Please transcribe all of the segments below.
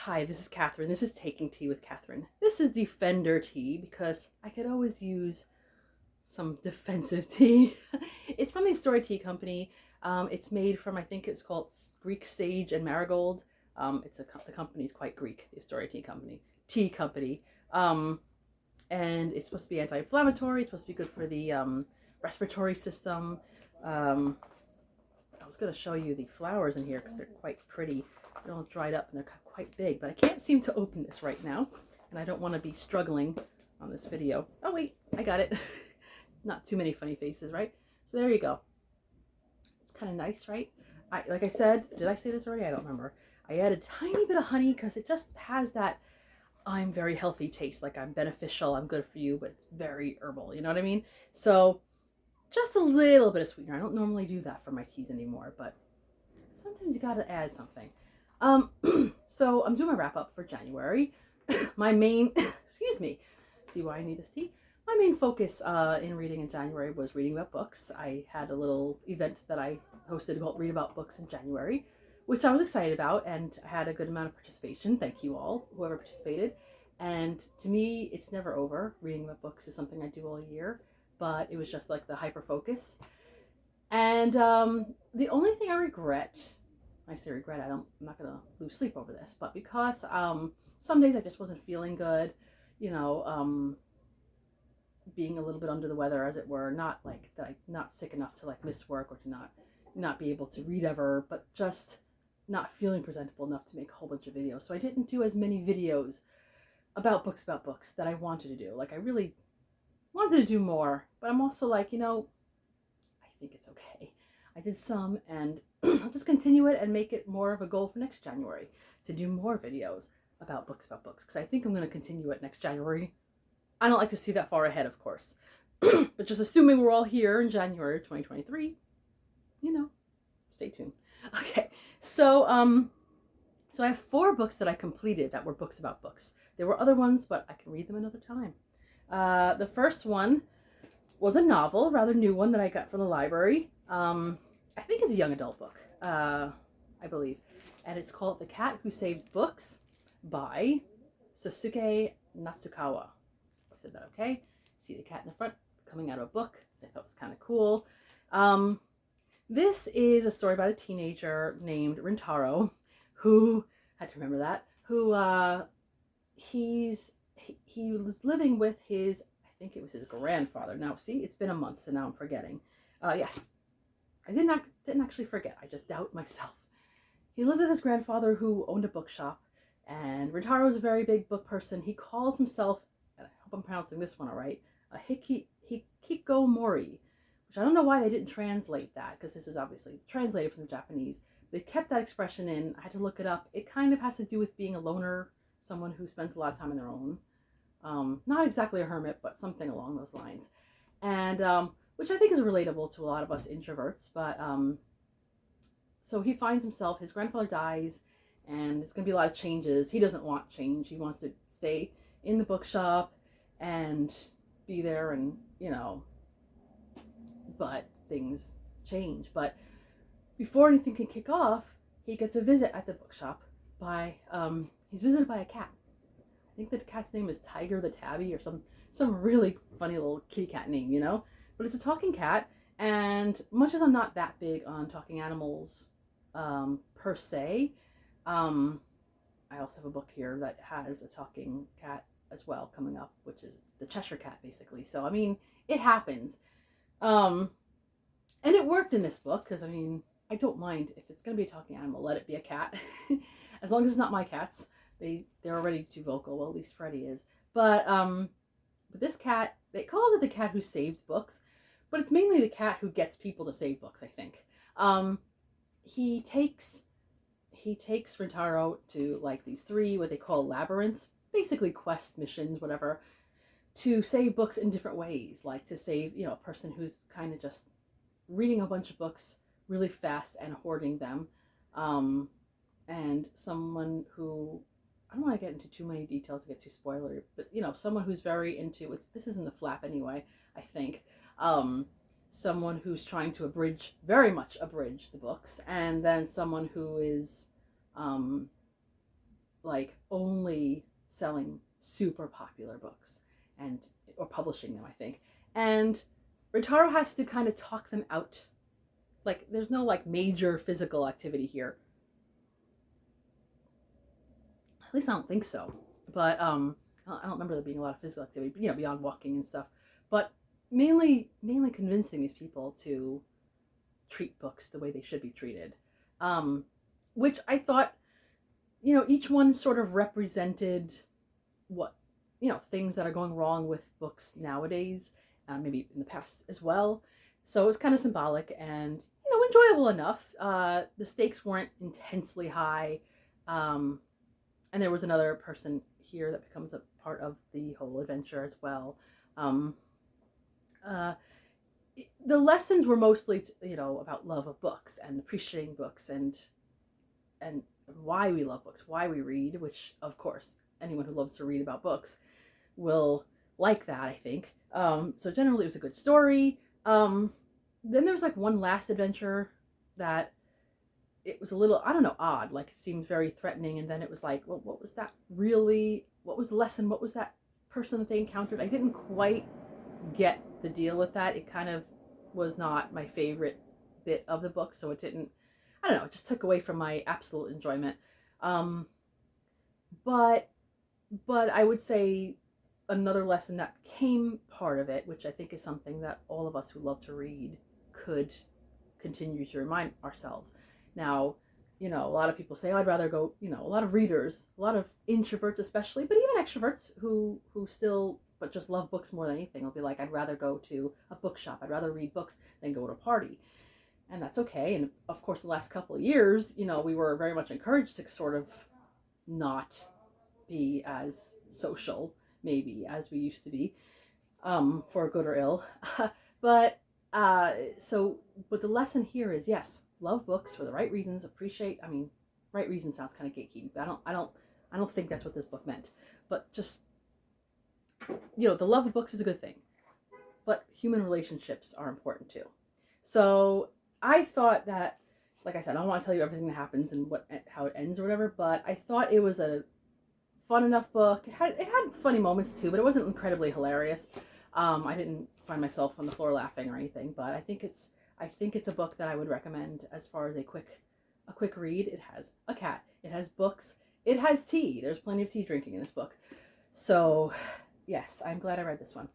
Hi, this is Catherine. This is Taking Tea with Catherine. This is Defender tea because I could always use some defensive tea. It's from the Astoria Tea Company. It's made from, I think it's called Greek sage and marigold. The company is quite Greek, the Astoria Tea Company. Um, and it's supposed to be anti-inflammatory. It's supposed to be good for the respiratory system. Um, I was going to show you the flowers in here because they're quite pretty. They're all dried up and they're quite big, but I can't seem to open this right now, and I don't want to be struggling on this video. Oh wait, I got it. Not too many funny faces, right? So there you go. It's kind of nice, right? Like I said, did I say this already? I don't remember. I added a tiny bit of honey because it just has that I'm very healthy taste. Like I'm beneficial, I'm good for you, but it's very herbal. You know what I mean? So just a little bit of sweetener. I don't normally do that for my teas anymore, but sometimes you gotta add something. Um, so I'm doing my wrap up for January. My main, excuse me, see why I need this tea? My main focus in reading in January was reading about books. I had a little event that I hosted called Read About Books in January, which I was excited about, and I had a good amount of participation. Thank you all, whoever participated. And to me, it's never over. Reading about books is something I do all year, but it was just like the hyper focus. And the only thing I regret, I say regret, I'm not gonna lose sleep over this, but because some days I just wasn't feeling good, you know, being a little bit under the weather, as it were, not like that, I'm not sick enough to like miss work or to not be able to read ever, but just not feeling presentable enough to make a whole bunch of videos. So I didn't do as many videos about books that I wanted to do. Like I really wanted to do more, but I'm also like, I think it's okay. I did some, and I'll just continue it and make it more of a goal for next January to do more videos about books because I think I'm going to continue it next January. I don't like to see that far ahead, of course, but just assuming we're all here in January 2023, you know, stay tuned. Okay, so I have 4 books that I completed that were books about books. There were other ones, but I can read them another time. The first one was a novel, a rather new one that I got from the library. I think it's a young adult book, I believe. And it's called The Cat Who Saved Books by Sosuke Natsukawa. I said that okay. See the cat in the front coming out of a book. I thought was kind of cool. This is a story about a teenager named Rintaro who, had to remember that, who he was living with his, I think it was his grandfather. Now, see, it's been a month, so now I'm forgetting. Yes, I didn't actually forget. I just doubt myself. He lived with his grandfather who owned a bookshop, and Rintaro was a very big book person. He calls himself, and I hope I'm pronouncing this one all right, a hikikomori, which I don't know why they didn't translate that, because this was obviously translated from the Japanese. They kept that expression in. I had to look it up. It kind of has to do with being a loner, someone who spends a lot of time on their own. Not exactly a hermit, but something along those lines. And which I think is relatable to a lot of us introverts. But so he finds himself, his grandfather dies, and it's going to be a lot of changes. He doesn't want change. He wants to stay in the bookshop and be there, and but things change. But before anything can kick off, he gets a visit at the bookshop by he's visited by a cat. I think the cat's name is Tiger the Tabby, or some really funny little kitty cat name, But it's a talking cat, and much as I'm not that big on talking animals per se, I also have a book here that has a talking cat as well coming up, which is the Cheshire Cat, basically. So I mean, it happens, and it worked in this book because I don't mind if it's going to be a talking animal, let it be a cat, as long as it's not my cats. They're already too vocal. Well, at least Freddie is. But this cat, it calls it the cat who saved books, but it's mainly the cat who gets people to save books, I think. He takes Rintaro to like these 3 what they call labyrinths, basically quests, missions, whatever, to save books in different ways, like to save a person who's kind of just reading a bunch of books really fast and hoarding them, and someone who, I don't want to get into too many details to get too spoilery, but someone who's very into it. This is in the flap anyway, I think. Someone who's trying to very much abridge the books, and then someone who is like only selling super popular books and or publishing them, I think. And Rotaro has to kind of talk them out. Like there's no like major physical activity here. At least I don't think so. But I don't remember there being a lot of physical activity, you know, beyond walking and stuff. But mainly convincing these people to treat books the way they should be treated. Which I thought, you know, each one sort of represented what, you know, things that are going wrong with books nowadays, maybe in the past as well. So it was kind of symbolic and, you know, enjoyable enough. The stakes weren't intensely high. And there was another person here that becomes a part of the whole adventure as well. Um, uh, the lessons were mostly, you know, about love of books and appreciating books and why we love books, why we read, which of course anyone who loves to read about books will like that, I think. So generally it was a good story. Then there was like one last adventure that it was a little, I don't know, odd. Like it seemed very threatening, and then it was like, well, what was that really? What was the lesson? What was that person that they encountered? I didn't quite get the deal with that. It kind of was not my favorite bit of the book, so it didn't, I don't know, it just took away from my absolute enjoyment. Um, but I would say another lesson that became part of it, which I think is something that all of us who love to read could continue to remind ourselves. Now, you know, a lot of people say, oh, I'd rather go, you know, a lot of readers, a lot of introverts especially, but even extroverts who still but just love books more than anything will be like, I'd rather go to a bookshop, I'd rather read books than go to a party. And that's okay. And of course, the last couple of years, you know, we were very much encouraged to sort of not be as social, maybe, as we used to be, for good or ill. but but the lesson here is, yes, love books for the right reasons, appreciate, I mean, right reason sounds kind of gatekeepy, but I don't think that's what this book meant. But just, you know, the love of books is a good thing, but human relationships are important too. So I thought that, like I said, I don't want to tell you everything that happens and how it ends or whatever, but I thought it was a fun enough book. It had funny moments too, but it wasn't incredibly hilarious. I didn't find myself on the floor laughing or anything, but I think it's a book that I would recommend as far as a quick read. It has a cat, it has books, it has tea. There's plenty of tea drinking in this book. So yes, I'm glad I read this one.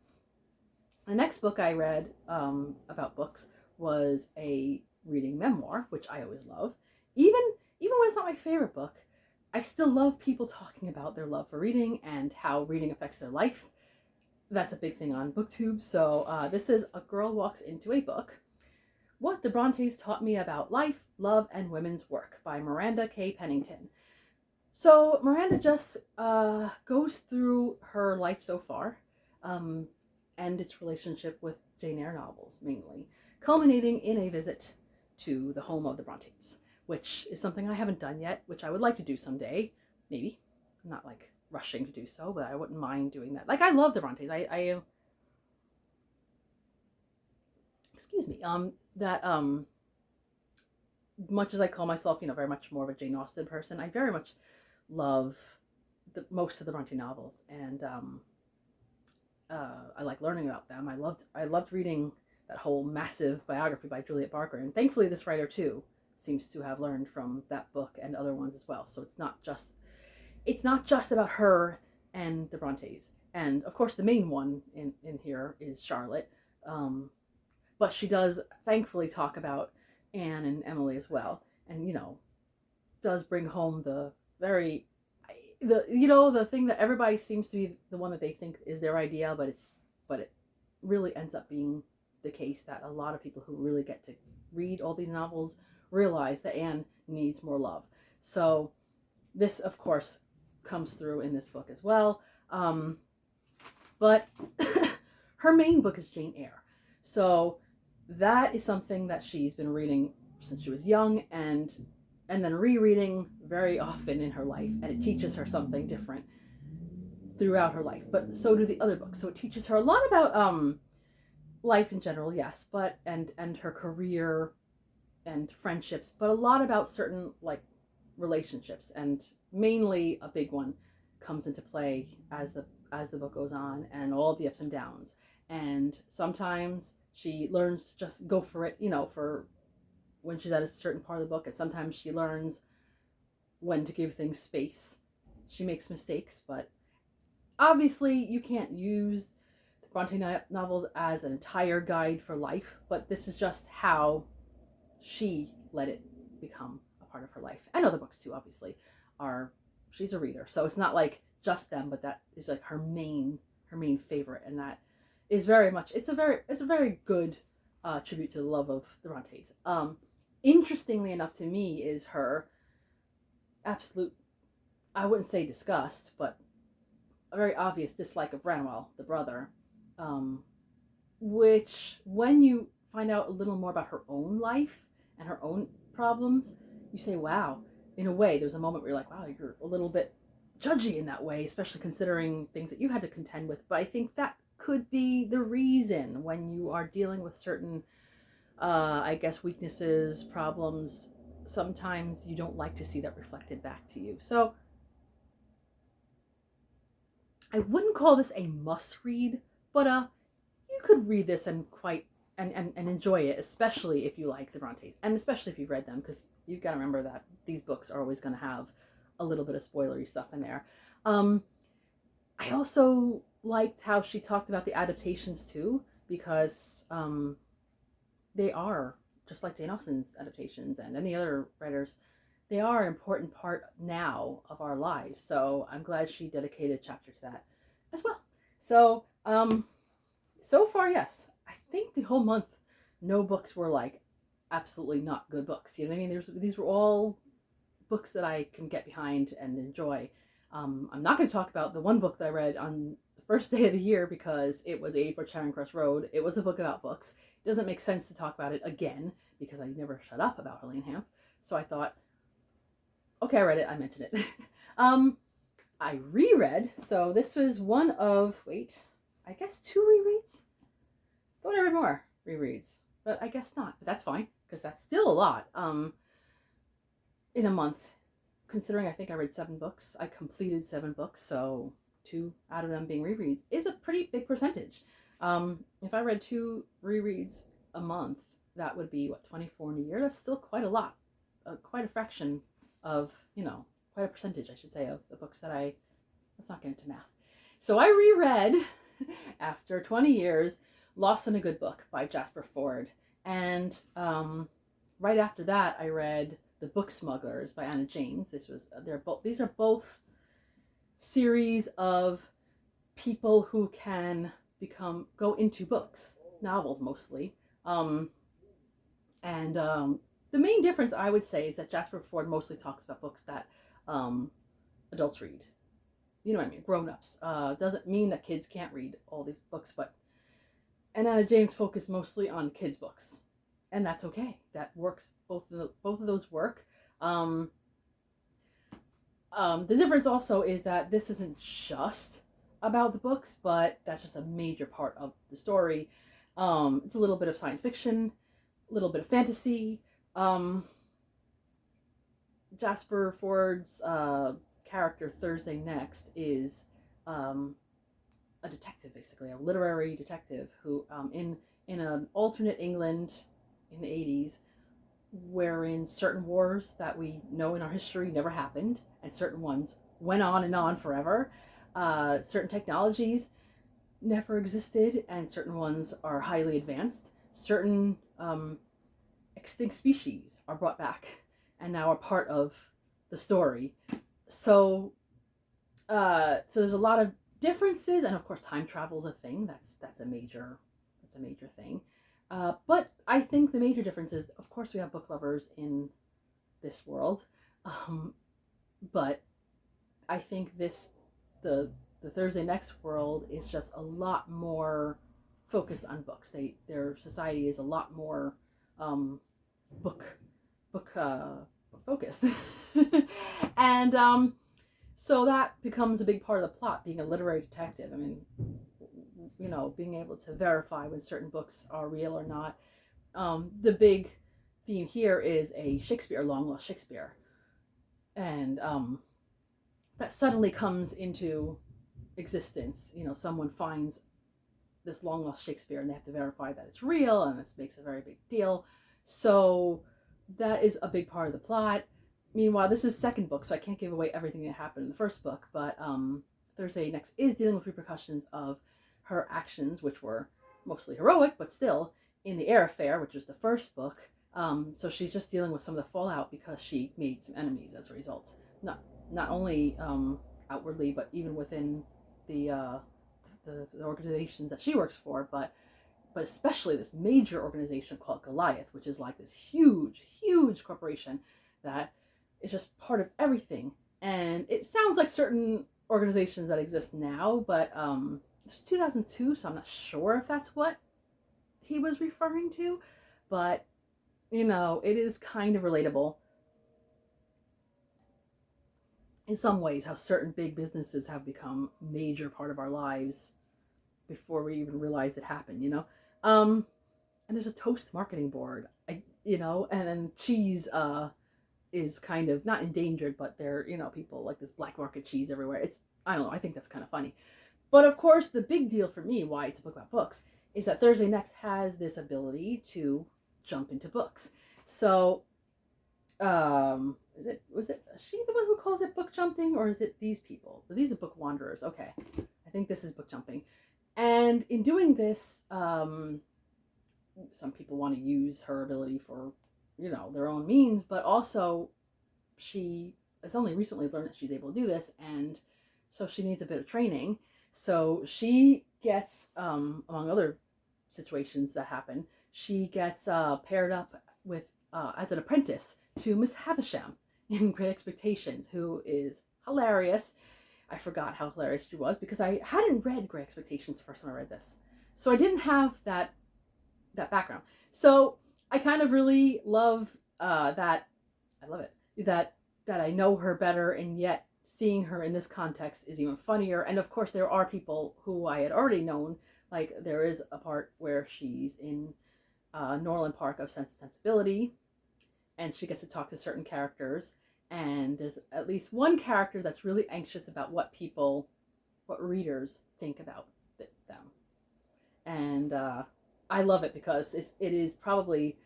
The next book I read about books was a reading memoir, which I always love. Even when it's not my favorite book, I still love people talking about their love for reading and how reading affects their life. That's a big thing on BookTube. So this is A Girl Walks Into a Book: What the Brontes Taught Me About Life, Love, and Women's Work by Miranda K. Pennington. So Miranda just goes through her life so far, and its relationship with Jane Eyre novels, mainly, culminating in a visit to the home of the Brontes, which is something I haven't done yet, which I would like to do someday, maybe. I'm not like rushing to do so, but I wouldn't mind doing that. Like, I love the Brontes. I excuse me, much as I call myself, you know, very much more of a Jane Austen person, I very much love most of the Bronte novels, and I like learning about them. I loved reading that whole massive biography by Juliet Barker, and thankfully this writer too seems to have learned from that book and other ones as well. So it's not just about her and the Brontes, and of course the main one in here is Charlotte, but she does thankfully talk about Anne and Emily as well, and you know, does bring home the thing that everybody seems to be the one that they think is their idea, but it really ends up being the case that a lot of people who really get to read all these novels realize that Anne needs more love. So this, of course, comes through in this book as well. But her main book is Jane Eyre. So that is something that she's been reading since she was young, and then rereading very often in her life, and it teaches her something different throughout her life. But so do the other books. So it teaches her a lot about life in general, yes, but and her career and friendships, but a lot about certain like relationships, and mainly a big one comes into play as the book goes on, and all the ups and downs. And sometimes she learns to just go for it, for when she's at a certain part of the book, and sometimes she learns when to give things space. She makes mistakes, but obviously you can't use the Bronte novels as an entire guide for life, but this is just how she let it become a part of her life. And other books too, obviously, are she's a reader. So it's not like just them, but that is like her main favorite, and that is very much it's a very good tribute to the love of the Brontes. Interestingly enough to me is her absolute, I wouldn't say disgust, but a very obvious dislike of Branwell, the brother, um, which when you find out a little more about her own life and her own problems, you say, wow, in a way, there's a moment where you're like, wow, you're a little bit judgy in that way, especially considering things that you had to contend with. But I think that could be the reason when you are dealing with certain, I guess, weaknesses, problems. Sometimes you don't like to see that reflected back to you. So I wouldn't call this a must read, but you could read this and enjoy it, especially if you like the Brontes, and especially if you've read them, because you've got to remember that these books are always going to have a little bit of spoilery stuff in there. Um, I also liked how she talked about the adaptations too, because they are just like Jane Austen's adaptations and any other writers. They are an important part now of our lives. So I'm glad she dedicated a chapter to that as well. So so far, yes, I think the whole month, no books were like absolutely not good books. You know what I mean? These were all books that I can get behind and enjoy. I'm not going to talk about the one book that I read on the first day of the year because it was 84 Charing Cross Road. It was a book about books. It doesn't make sense to talk about it again because I never shut up about Helene Hanff. So I thought, okay, I read it. I mentioned it. I reread. So this was one of, wait, I guess two rereads? Thought I read more rereads, but I guess not. But that's fine because that's still a lot. In a month, considering I think I read 7 books, I completed 7 books, so 2 out of them being rereads is a pretty big percentage. If I read 2 rereads a month, that would be what, 24 in a year. That's still quite a lot, quite a fraction of quite a percentage, I should say, of the books that I. Let's not get into math. So I reread after 20 years Lost in a Good Book by Jasper Fforde. And right after that, I read The Book Smugglers by Anna James. These are both series of people who can go into books, novels mostly. And the main difference, I would say, is that Jasper Fforde mostly talks about books that adults read. You know what I mean? Grown-ups. Doesn't mean that kids can't read all these books, but and Anna James focused mostly on kids' books, and that's okay. That works. Both of those work. The difference also is that this isn't just about the books, but that's just a major part of the story. It's a little bit of science fiction, a little bit of fantasy. Jasper Ford's character Thursday Next is a detective, basically a literary detective who in an alternate England in the 80s, wherein certain wars that we know in our history never happened and certain ones went on and on forever, certain technologies never existed and certain ones are highly advanced, certain extinct species are brought back and now are part of the story. So there's a lot of differences, and of course, time travel is a thing. That's a major thing. But I think the major difference is, of course, we have book lovers in this world, but I think the Thursday Next world is just a lot more focused on books. Their society is a lot more book focused, and so that becomes a big part of the plot. Being a literary detective, I mean, being able to verify when certain books are real or not. The big theme here is a Shakespeare, long lost Shakespeare. and that suddenly comes into existence. You know, someone finds this long lost Shakespeare and they have to verify that it's real, and this makes a very big deal. So that is a big part of the plot. Meanwhile, this is second book, so I can't give away everything that happened in the first book, but Thursday Next is dealing with repercussions of her actions, which were mostly heroic, but still in the air affair, which is the first book. So she's just dealing with some of the fallout because she made some enemies as a result. Not only outwardly, but even within the the organizations that she works for, but especially this major organization called Goliath, which is like this huge corporation that is just part of everything. And it sounds like certain organizations that exist now, but it's 2002, so I'm not sure if that's what he was referring to. But you know, it is kind of relatable in some ways how certain big businesses have become a major part of our lives before we even realized it happened. Um, and there's a toast marketing board. And then cheese is kind of not endangered, but there, people like this black market cheese everywhere. I don't know. I think that's kind of funny. But of course, the big deal for me, why it's a book about books, is that Thursday Next has this ability to jump into books. So, was it she the one who calls it book jumping, or is it these people? These are book wanderers. Okay, I think this is book jumping. And in doing this, some people want to use her ability for, their own means, but also she has only recently learned that she's able to do this, and so she needs a bit of training. So she gets, among other situations that happen, she gets paired up with as an apprentice to Miss Havisham in Great Expectations, who is hilarious. I forgot how hilarious she was because I hadn't read Great Expectations the first time I read this, so I didn't have that background. So I kind of really love that. I love it that I know her better, and yet seeing her in this context is even funnier. And of course, there are people who I had already known. Like there is a part where she's in Norland Park of Sense and Sensibility, and she gets to talk to certain characters. And there's at least one character that's really anxious about what readers think about them. And I love it because it is probably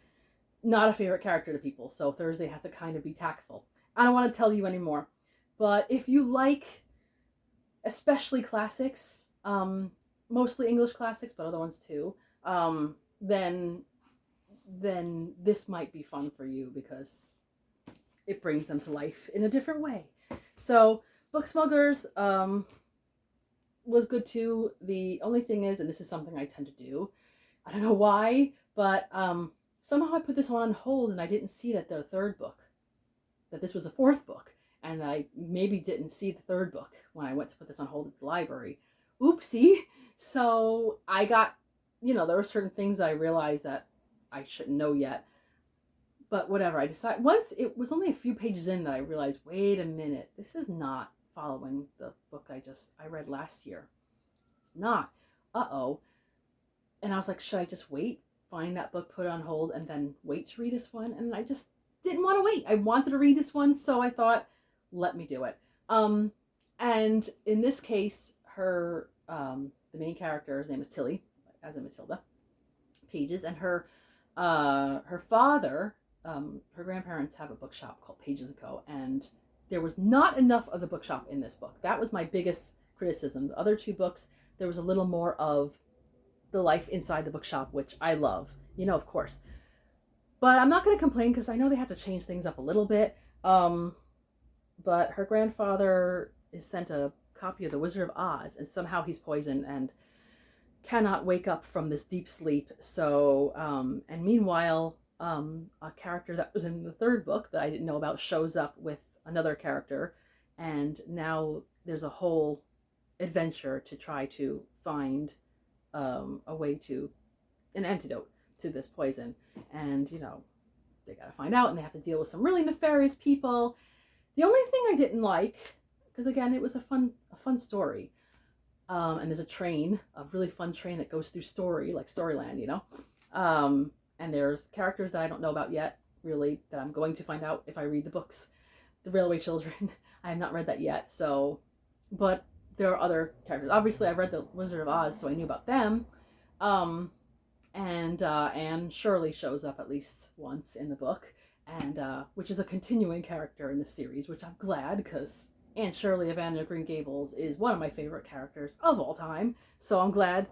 not a favorite character to people. So Thursday has to kind of be tactful. I don't want to tell you anymore, but if you like, especially classics, mostly English classics, but other ones too, then this might be fun for you because it brings them to life in a different way. So Book Smugglers was good too. The only thing is, and this is something I tend to do, I don't know why, but somehow I put this one on hold and I didn't see that this was the fourth book, and that I maybe didn't see the third book when I went to put this on hold at the library. Oopsie. So I got, there were certain things that I realized that I shouldn't know yet. But whatever, I decided, once it was only a few pages in that I realized, wait a minute, this is not following the book I read last year. It's not. Uh-oh. And I was like, should I just wait, find that book, put it on hold, and then wait to read this one? And I just didn't want to wait. I wanted to read this one, so I thought, let me do it. And in this case, the main character's name is Tilly, as in Matilda Pages, and her father, her grandparents have a bookshop called Pages & Co., and there was not enough of the bookshop in this book. That was my biggest criticism. The other two books, there was a little more of the life inside the bookshop, which I love, of course. But I'm not going to complain because I know they have to change things up a little bit. But her grandfather is sent a copy of The Wizard of Oz, and somehow he's poisoned and cannot wake up from this deep sleep. So, and meanwhile, a character that was in the third book that I didn't know about shows up with another character, and now there's a whole adventure to try to find a way to an antidote to this poison. And they got to find out, and they have to deal with some really nefarious people. The only thing I didn't like, because again, it was a fun story, and there's a really fun train that goes through Storyland, and there's characters that I don't know about yet, really, that I'm going to find out if I read the books. The Railway Children. I have not read that yet, so, but there are other characters. Obviously, I've read The Wizard of Oz, so I knew about them. And Anne Shirley shows up at least once in the book, and which is a continuing character in the series, which I'm glad, because Anne Shirley of Anne of Green Gables is one of my favorite characters of all time. So I'm glad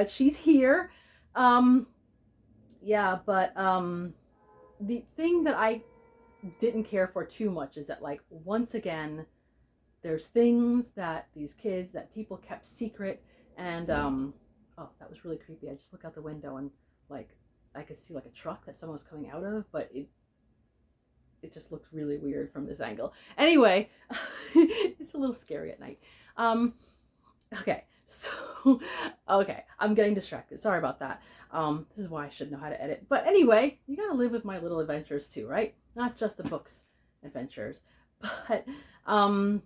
she's here. Yeah, but the thing that I didn't care for too much is that, like, once again, there's things that these kids, that people kept secret, and oh, that was really creepy. I just looked out the window and, like, I could see like a truck that someone was coming out of, but it just looked really weird from this angle. Anyway, it's a little scary at night. Okay, so okay, I'm getting distracted. Sorry about that. This is why I should know how to edit. But anyway, you gotta live with my little adventures too, right? Not just the book's adventures. But oh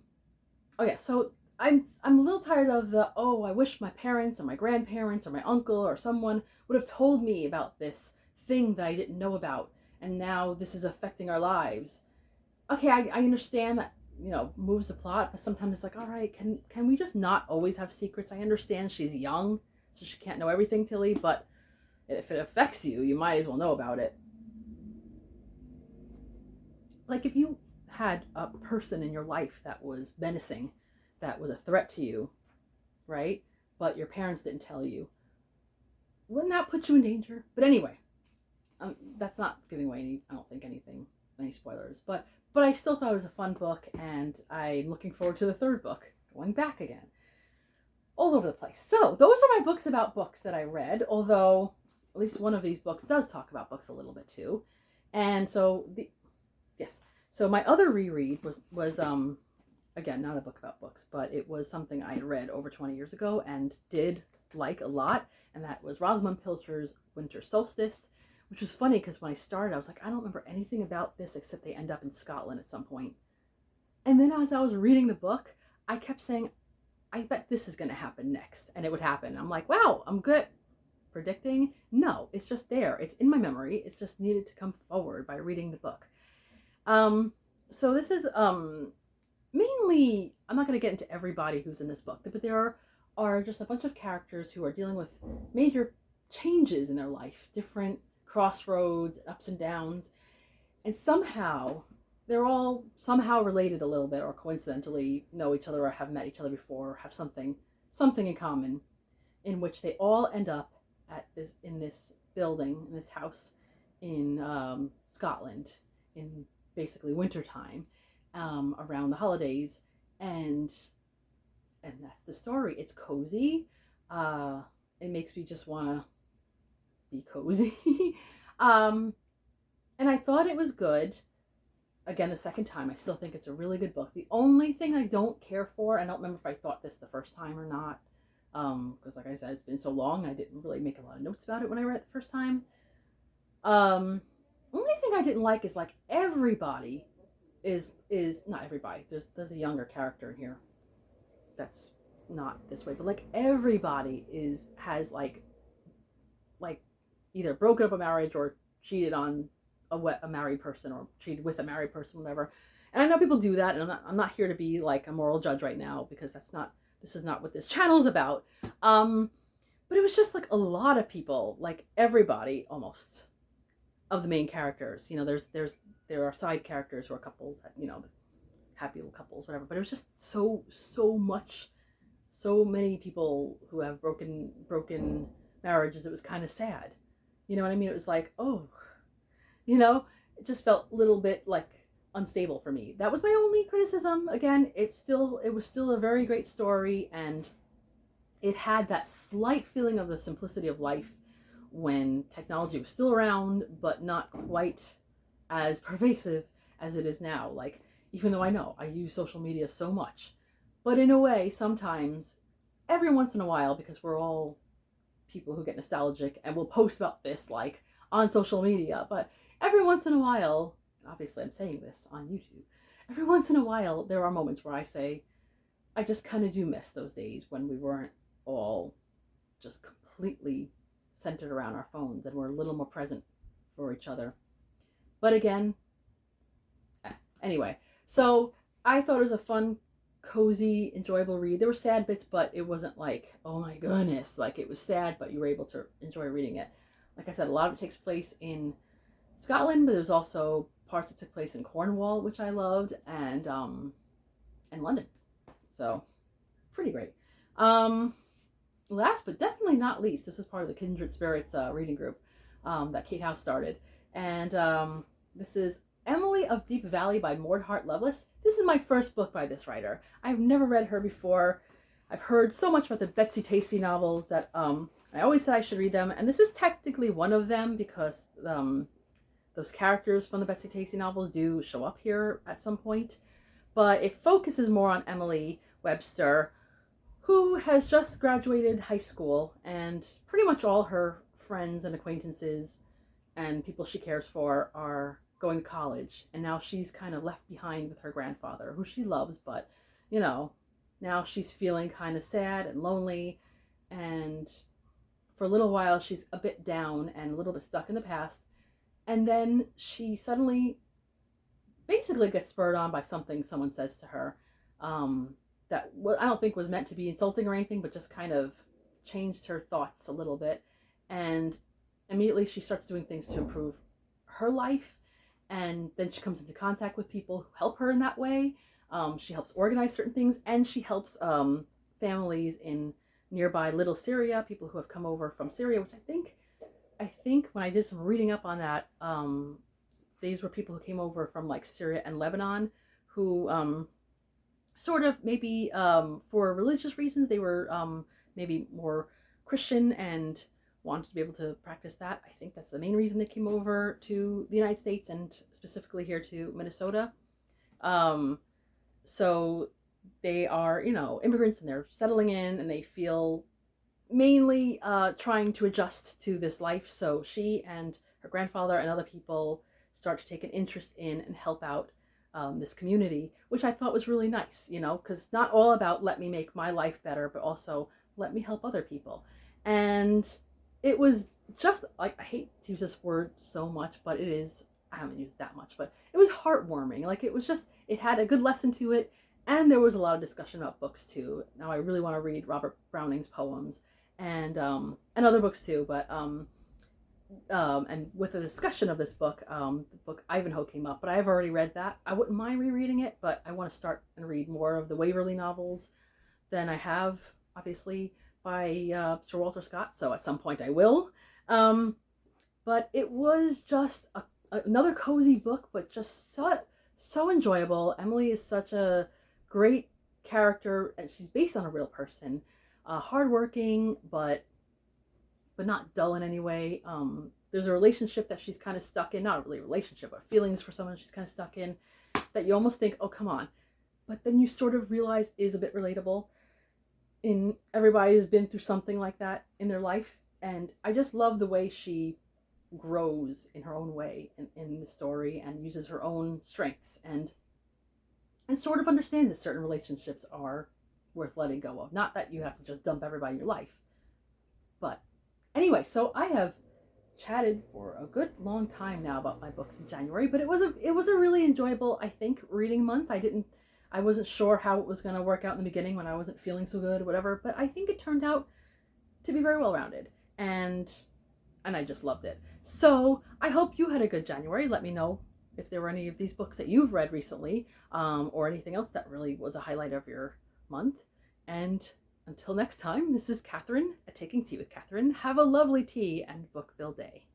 yeah, so I'm a little tired of the, oh, I wish my parents or my grandparents or my uncle or someone would have told me about this thing that I didn't know about, and now this is affecting our lives. Okay, I understand that, you know, moves the plot, but sometimes it's like, all right, can we just not always have secrets? I understand she's young, so she can't know everything, Tilly, but if it affects you, you might as well know about it. Like, if you had a person in your life that was menacing, that was a threat to you, right? But your parents didn't tell you, wouldn't that put you in danger? But anyway, that's not giving away any, I don't think, any spoilers. But I still thought it was a fun book, and I'm looking forward to the third book, going back again. All over the place. So those are my books about books that I read, although at least one of these books does talk about books a little bit too. And so yes. So my other reread was again, not a book about books, but it was something I had read over 20 years ago and did like a lot, and that was Rosamund Pilcher's Winter Solstice, which was funny because when I started, I was like, I don't remember anything about this except they end up in Scotland at some point. And then as I was reading the book, I kept saying, I bet this is going to happen next, and it would happen. I'm like, wow, I'm good at predicting. No, it's just there. It's in my memory. It's just needed to come forward by reading the book. So this is mainly, I'm not going to get into everybody who's in this book, but there are just a bunch of characters who are dealing with major changes in their life, different crossroads, ups and downs, and somehow they're all somehow related a little bit, or coincidentally know each other, or have met each other before, or have something in common, in which they all end up in this building, in this house in Scotland, in basically wintertime, around the holidays, and that's the story. It's cozy. It makes me just want to be cozy. And I thought it was good. Again, the second time, I still think it's a really good book. The only thing I don't care for, I don't remember if I thought this the first time or not, because like I said, it's been so long, I didn't really make a lot of notes about it when I read it the first time. Only thing I didn't like is, like, everybody is not everybody. There's a younger character in here that's not this way, but like everybody has like either broken up a marriage or cheated on a married person, or cheated with a married person, whatever. And I know people do that, and I'm not here to be like a moral judge right now, because this is not what this channel is about. But it was just like a lot of people, like everybody almost of the main characters. You know, there are side characters who are couples, you know, happy little couples, whatever. But it was just so much, so many people who have broken marriages. It was kind of sad. You know what I mean? It was like, oh, you know, it just felt a little bit like unstable for me. That was my only criticism. Again, it was still a very great story, and it had that slight feeling of the simplicity of life when technology was still around, but not quite as pervasive as it is now. Like, even though I know I use social media so much, but in a way, sometimes, every once in a while, because we're all people who get nostalgic and will post about this, like, on social media, but every once in a while, obviously I'm saying this on YouTube, every once in a while, there are moments where I say, I just kind of do miss those days when we weren't all just completely centered around our phones and we're a little more present for each other. But again, anyway, So I thought it was a fun, cozy, enjoyable read. There were sad bits, but it wasn't like, oh my goodness, like it was sad, but you were able to enjoy reading it. Like I said, a lot of it takes place in Scotland, but there's also parts that took place in Cornwall, which I loved, and London. So pretty great. Um, Last but definitely not least, this is part of the Kindred Spirits reading group that Kate House started, and this is Emily of Deep Valley by Mordhart Lovelace. This is my first book by this writer. I've never read her before. I've heard so much about the Betsy Tacy novels that I always said I should read them, and this is technically one of them because those characters from the Betsy Tacy novels do show up here at some point. But it focuses more on Emily Webster, who has just graduated high school, and pretty much all her friends and acquaintances and people she cares for are going to college. And now she's kind of left behind with her grandfather, who she loves, but, you know, now she's feeling kind of sad and lonely. And for a little while, she's a bit down and a little bit stuck in the past. And then she suddenly basically gets spurred on by something someone says to her. That I don't think was meant to be insulting or anything, but just kind of changed her thoughts a little bit. And immediately she starts doing things to improve her life. And then she comes into contact with people who help her in that way. She helps organize certain things, and she helps families in nearby Little Syria, people who have come over from Syria, which I think when I did some reading up on that, these were people who came over from like Syria and Lebanon who sort of maybe for religious reasons they were maybe more Christian and wanted to be able to practice that. I think that's the main reason they came over to the United States and specifically here to Minnesota. So they are, you know, immigrants and they're settling in and they feel mainly trying to adjust to this life. So she and her grandfather and other people start to take an interest in and help out this community, which I thought was really nice, you know, because it's not all about let me make my life better, but also let me help other people. And it was just like, I hate to use this word so much, but it is, I haven't used it that much, but it was heartwarming. Like it was just, it had a good lesson to it. And there was a lot of discussion about books too. Now I really want to read Robert Browning's poems and other books too, but and with the discussion of this book, the book Ivanhoe came up, but I've already read that. I wouldn't mind rereading it, but I want to start and read more of the Waverley novels than I have, obviously, by Sir Walter Scott. So at some point I will. But it was just another cozy book, but just so enjoyable. Emily is such a great character, and she's based on a real person, hardworking, but not dull in any way. There's a relationship that she's kind of stuck in, not really a relationship, but feelings for someone she's kind of stuck in that you almost think, oh, come on. But then you sort of realize is a bit relatable. Everybody has been through something like that in their life. And I just love the way she grows in her own way in the story and uses her own strengths and sort of understands that certain relationships are worth letting go of. Not that you have to just dump everybody in your life. But anyway, so I have chatted for a good long time now about my books in January, but it was a really enjoyable, I think, reading month. I wasn't sure how it was going to work out in the beginning when I wasn't feeling so good or whatever, but I think it turned out to be very well rounded, and I just loved it. So I hope you had a good January. Let me know if there were any of these books that you've read recently, or anything else that really was a highlight of your month. And until next time, this is Catherine at Taking Tea with Catherine. Have a lovely tea and book-filled day.